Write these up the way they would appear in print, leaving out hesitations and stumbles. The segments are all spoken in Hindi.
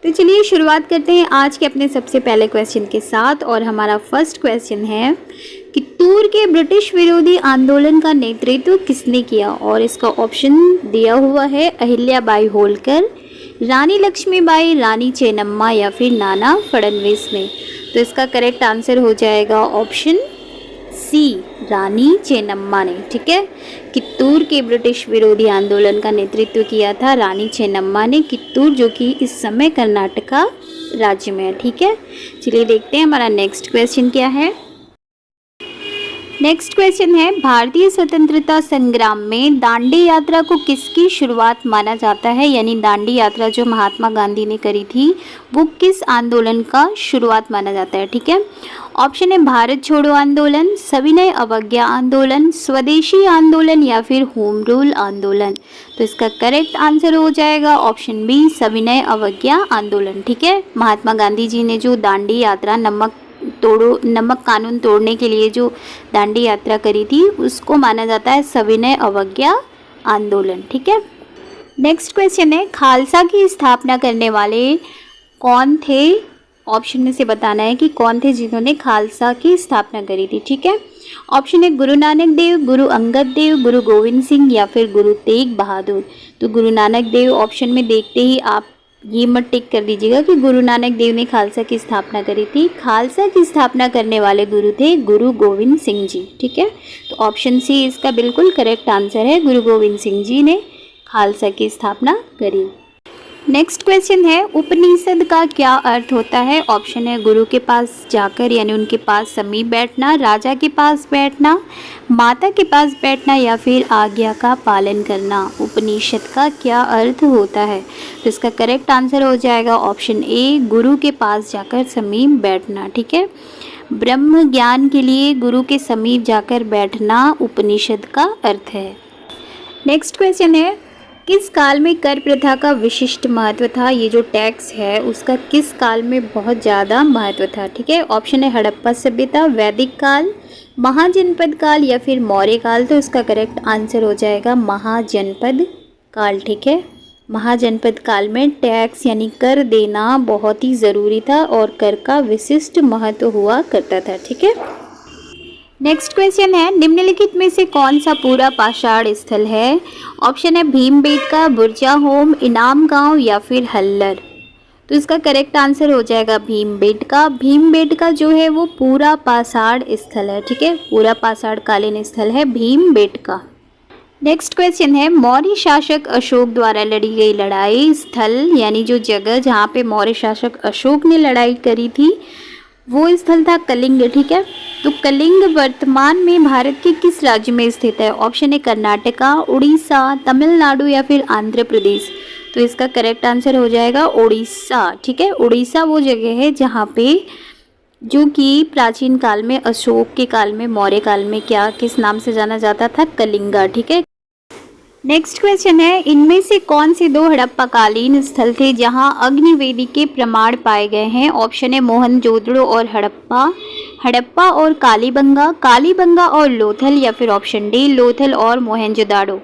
तो चलिए शुरुआत करते हैं आज के अपने सबसे पहले क्वेश्चन के साथ। और हमारा फर्स्ट क्वेश्चन है कि तूर के ब्रिटिश विरोधी आंदोलन का नेतृत्व किसने किया। और इसका ऑप्शन दिया हुआ है अहिल्याबाई होलकर, रानी लक्ष्मीबाई, रानी चेन्नम्मा या फिर नाना फडणवीस ने। तो इसका करेक्ट आंसर हो जाएगा ऑप्शन सी, रानी चेन्नम्मा ने। ठीक है, कित्तूर के ब्रिटिश विरोधी आंदोलन का नेतृत्व किया था रानी चेन्नम्मा ने। कित्तूर जो कि इस समय कर्नाटका राज्य में है। ठीक है, चलिए देखते हैं हमारा नेक्स्ट क्वेश्चन क्या है। नेक्स्ट क्वेश्चन है भारतीय स्वतंत्रता संग्राम में दांडी यात्रा को किसकी शुरुआत माना जाता है। यानी दांडी यात्रा जो महात्मा गांधी ने करी थी वो किस आंदोलन का शुरुआत माना जाता है। ठीक है, ऑप्शन है भारत छोड़ो आंदोलन, सविनय अवज्ञा आंदोलन, स्वदेशी आंदोलन या फिर होम रूल आंदोलन। तो इसका करेक्ट आंसर हो जाएगा ऑप्शन बी, सविनय अवज्ञा आंदोलन। ठीक है, महात्मा गांधी जी ने जो दांडी यात्रा नमक कानून तोड़ने के लिए जो दांडी यात्रा करी थी उसको माना जाता है सविनय अवज्ञा आंदोलन। ठीक है, नेक्स्ट क्वेश्चन है खालसा की स्थापना करने वाले कौन थे। ऑप्शन में से बताना है कि कौन थे जिन्होंने खालसा की स्थापना करी थी। ठीक है, ऑप्शन है गुरु नानक देव, गुरु अंगद देव, गुरु गोविंद सिंह या फिर गुरु तेग बहादुर। तो गुरु नानक देव ऑप्शन में देखते ही आप ये मत टिक कर दीजिएगा कि गुरु नानक देव ने खालसा की स्थापना करी थी। खालसा की स्थापना करने वाले गुरु थे गुरु गोविंद सिंह जी। ठीक है, तो ऑप्शन सी इसका बिल्कुल करेक्ट आंसर है, गुरु गोविंद सिंह जी ने खालसा की स्थापना करी। नेक्स्ट क्वेश्चन है उपनिषद का क्या अर्थ होता है। ऑप्शन है गुरु के पास जाकर यानी उनके पास समीप बैठना, राजा के पास बैठना, माता के पास बैठना या फिर आज्ञा का पालन करना। उपनिषद का क्या अर्थ होता है। तो इसका करेक्ट आंसर हो जाएगा ऑप्शन ए, गुरु के पास जाकर समीप बैठना। ठीक है, ब्रह्म ज्ञान के लिए गुरु के समीप जाकर बैठना उपनिषद का अर्थ है। नेक्स्ट क्वेश्चन है किस काल में कर प्रथा का विशिष्ट महत्व था। ये जो टैक्स है उसका किस काल में बहुत ज़्यादा महत्व था। ठीक है, ऑप्शन है हड़प्पा सभ्यता, वैदिक काल, महाजनपद काल या फिर मौर्य काल। तो इसका करेक्ट आंसर हो जाएगा महाजनपद काल। ठीक है, महाजनपद काल में टैक्स यानी कर देना बहुत ही ज़रूरी था और कर का विशिष्ट महत्व हुआ करता था। ठीक है, नेक्स्ट क्वेश्चन है निम्नलिखित में से कौन सा पूरा पाषाण स्थल है। ऑप्शन है भीमबेटका, बुरजा होम, इनाम गांव या फिर हल्लर। तो इसका करेक्ट आंसर हो जाएगा भीमबेटका। भीमबेटका जो है वो पूरा पाषाण स्थल है। ठीक है, पूरा पाषाण कालीन स्थल है भीमबेटका। नेक्स्ट क्वेश्चन है मौर्य शासक अशोक द्वारा लड़ी गई लड़ाई स्थल यानी जो जगह जहाँ पे मौर्य शासक अशोक ने लड़ाई करी थी वो स्थल था कलिंग। ठीक है, तो कलिंग वर्तमान में भारत के किस राज्य में स्थित है। ऑप्शन है कर्नाटका, उड़ीसा, तमिलनाडु या फिर आंध्र प्रदेश। तो इसका करेक्ट आंसर हो जाएगा उड़ीसा। ठीक है, उड़ीसा वो जगह है जहाँ पे जो कि प्राचीन काल में अशोक के काल में मौर्य काल में क्या किस नाम से जाना जाता था, कलिंगा। ठीक है, नेक्स्ट क्वेश्चन है इनमें से कौन से दो हड़प्पाकालीन स्थल थे जहां अग्निवेदी के प्रमाण पाए गए हैं। ऑप्शन है मोहनजोदड़ो और हड़प्पा, हड़प्पा और कालीबंगा, कालीबंगा और लोथल या फिर ऑप्शन डी लोथल और मोहनजोदाड़ो।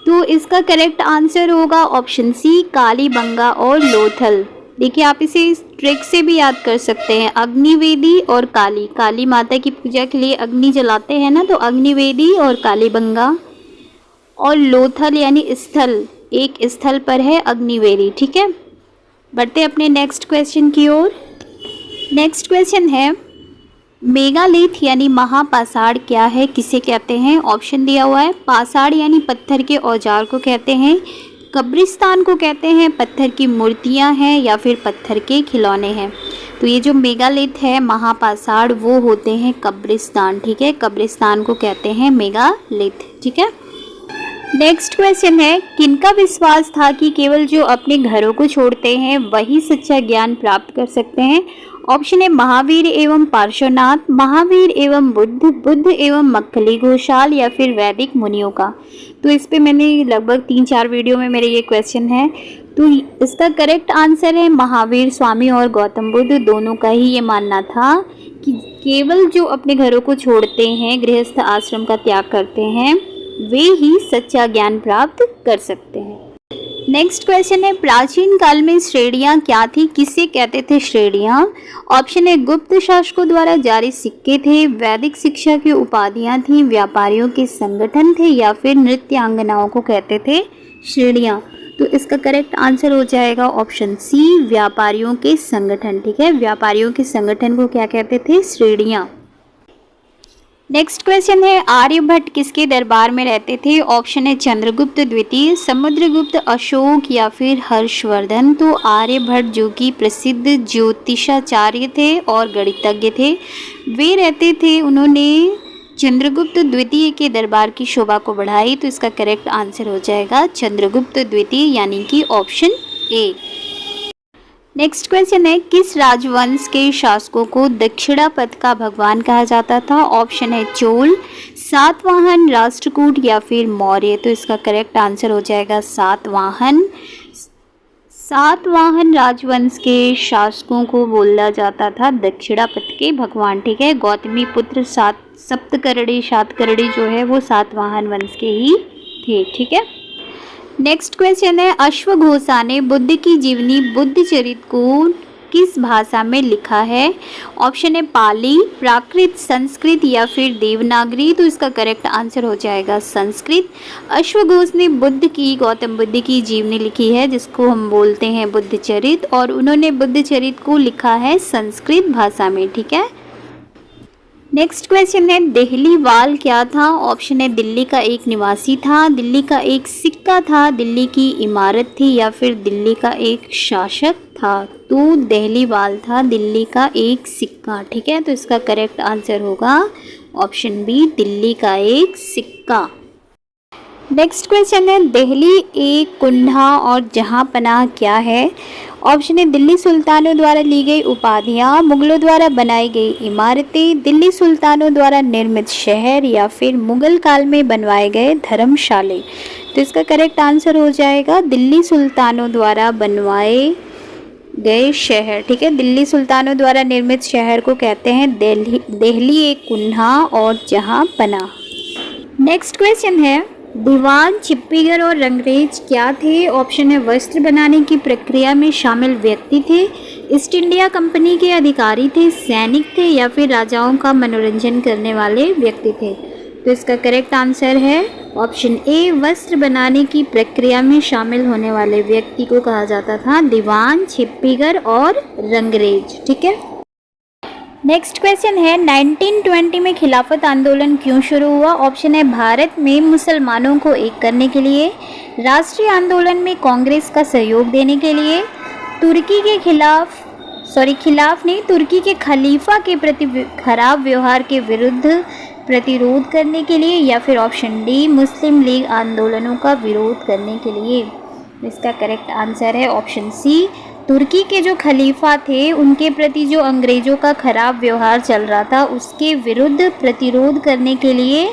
तो इसका करेक्ट आंसर होगा ऑप्शन सी, कालीबंगा और लोथल। देखिए आप इसे इस ट्रिक से भी याद कर सकते हैं, अग्निवेदी और काली माता की पूजा के लिए अग्नि जलाते हैं ना, तो अग्निवेदी और कालीबंगा और लोथल यानी स्थल, एक स्थल पर है अग्निवेदी। ठीक है, बढ़ते अपने नेक्स्ट क्वेश्चन की ओर। नेक्स्ट क्वेश्चन है मेगालिथ यानी महापाषाण क्या है, किसे कहते हैं। ऑप्शन दिया हुआ है पाषाण यानी पत्थर के औजार को कहते हैं, कब्रिस्तान को कहते हैं, पत्थर की मूर्तियां हैं या फिर पत्थर के खिलौने हैं। तो ये जो मेगालिथ है महापाषाण वो होते हैं कब्रिस्तान। ठीक है, कब्रिस्तान को कहते हैं मेगालिथ। ठीक है, नेक्स्ट क्वेश्चन है किनका विश्वास था कि केवल जो अपने घरों को छोड़ते हैं वही सच्चा ज्ञान प्राप्त कर सकते हैं। ऑप्शन है महावीर एवं पार्श्वनाथ, महावीर एवं बुद्ध, बुद्ध एवं मक्खली घोषाल या फिर वैदिक मुनियों का। तो इस पे मैंने लगभग 3-4 वीडियो में मेरे ये क्वेश्चन है। तो इसका करेक्ट आंसर है महावीर स्वामी और गौतम बुद्ध दोनों का ही ये मानना था कि केवल जो अपने घरों को छोड़ते हैं, गृहस्थ आश्रम का त्याग करते हैं, वे ही सच्चा ज्ञान प्राप्त कर सकते हैं। नेक्स्ट क्वेश्चन है, प्राचीन काल में श्रेणियां क्या थी, किसे कहते थे श्रेणियां? ऑप्शन ए गुप्त शासकों द्वारा जारी सिक्के थे, वैदिक शिक्षा की उपाधियां थी, व्यापारियों के संगठन थे, या फिर नृत्यांगनाओं को कहते थे श्रेणियां? तो इसका करेक्ट आंसर हो जाएगा ऑप्शन सी, व्यापारियों के संगठन। ठीक है, व्यापारियों के संगठन को क्या कहते थे? श्रेणियां। नेक्स्ट क्वेश्चन है, आर्यभट्ट किसके दरबार में रहते थे? ऑप्शन है चंद्रगुप्त द्वितीय, समुद्रगुप्त, अशोक, या फिर हर्षवर्धन। तो आर्यभट्ट जो कि प्रसिद्ध ज्योतिषाचार्य थे और गणितज्ञ थे, वे रहते थे, उन्होंने चंद्रगुप्त द्वितीय के दरबार की शोभा को बढ़ाई। तो इसका करेक्ट आंसर हो जाएगा चंद्रगुप्त द्वितीय, यानी कि ऑप्शन ए। नेक्स्ट क्वेश्चन है, किस राजवंश के शासकों को दक्षिणापथ का भगवान कहा जाता था? ऑप्शन है चोल, सातवाहन, राष्ट्रकूट, या फिर मौर्य। तो इसका करेक्ट आंसर हो जाएगा सातवाहन। सातवाहन राजवंश के शासकों को बोला जाता था दक्षिणापथ के भगवान। ठीक है, गौतमी पुत्र सप्तकर्णी सातकर्णी जो है वो सातवाहन वंश के ही थे। ठीक है, नेक्स्ट क्वेश्चन है, अश्वघोषा ने बुद्ध की जीवनी बुद्धचरित को किस भाषा में लिखा है? ऑप्शन है पाली, प्राकृत, संस्कृत, या फिर देवनागरी। तो इसका करेक्ट आंसर हो जाएगा संस्कृत। अश्वघोष ने गौतम बुद्ध की जीवनी लिखी है, जिसको हम बोलते हैं बुद्धचरित, और उन्होंने बुद्धचरित को लिखा है संस्कृत भाषा में। ठीक है, नेक्स्ट क्वेश्चन है, दिल्ली वाल क्या था? ऑप्शन है दिल्ली का एक निवासी था, दिल्ली का एक सिक्का था, दिल्ली की इमारत थी, या फिर दिल्ली का एक शासक था। तो दिल्ली वाल था दिल्ली का एक सिक्का। ठीक है, तो इसका करेक्ट आंसर होगा ऑप्शन बी, दिल्ली का एक सिक्का। नेक्स्ट क्वेश्चन है, दिल्ली एक कुंडा और जहांपनाह क्या है? ऑप्शन है दिल्ली सुल्तानों द्वारा ली गई उपाधियां, मुगलों द्वारा बनाई गई इमारतें, दिल्ली सुल्तानों द्वारा निर्मित शहर, या फिर मुगल काल में बनवाए गए धर्मशाले। तो इसका करेक्ट आंसर हो जाएगा दिल्ली सुल्तानों द्वारा बनवाए गए शहर। ठीक है, दिल्ली सुल्तानों द्वारा निर्मित शहर को कहते हैं दिल्ली एक कुंडा और जहांपनाह। नेक्स्ट क्वेश्चन है, दीवान, छिप्पीगर और रंगरेज क्या थे? ऑप्शन है वस्त्र बनाने की प्रक्रिया में शामिल व्यक्ति थे, ईस्ट इंडिया कंपनी के अधिकारी थे, सैनिक थे, या फिर राजाओं का मनोरंजन करने वाले व्यक्ति थे। तो इसका करेक्ट आंसर है ऑप्शन ए, वस्त्र बनाने की प्रक्रिया में शामिल होने वाले व्यक्ति को कहा जाता था दीवान, छिप्पीगर और रंगरेज। ठीक है, नेक्स्ट क्वेश्चन है, 1920 में खिलाफत आंदोलन क्यों शुरू हुआ? ऑप्शन है भारत में मुसलमानों को एक करने के लिए, राष्ट्रीय आंदोलन में कांग्रेस का सहयोग देने के लिए, तुर्की के तुर्की के खलीफा के प्रति खराब व्यवहार के विरुद्ध प्रतिरोध करने के लिए, या फिर ऑप्शन डी, मुस्लिम लीग आंदोलनों का विरोध करने के लिए। इसका करेक्ट आंसर है ऑप्शन सी, तुर्की के जो खलीफा थे उनके प्रति जो अंग्रेज़ों का खराब व्यवहार चल रहा था उसके विरुद्ध प्रतिरोध करने के लिए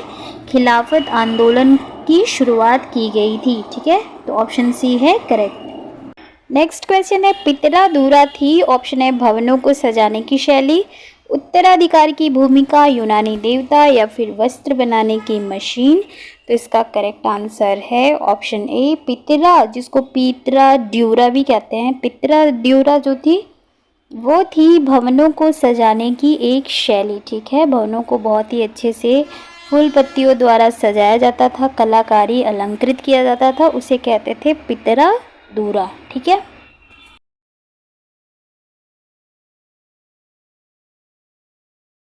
खिलाफत आंदोलन की शुरुआत की गई थी। ठीक है, तो ऑप्शन सी है करेक्ट। नेक्स्ट क्वेश्चन है, पितरा दूरा थी। ऑप्शन है भवनों को सजाने की शैली, उत्तराधिकार की भूमिका, यूनानी देवता, या फिर वस्त्र बनाने की मशीन। तो इसका करेक्ट आंसर है ऑप्शन ए, पितरा, जिसको पितरा ड्यूरा भी कहते हैं। पितरा ड्यूरा जो थी वो थी भवनों को सजाने की एक शैली। ठीक है, भवनों को बहुत ही अच्छे से फूल पत्तियों द्वारा सजाया जाता था, कलाकारी अलंकृत किया जाता था, उसे कहते थे पितरा दूरा। ठीक है।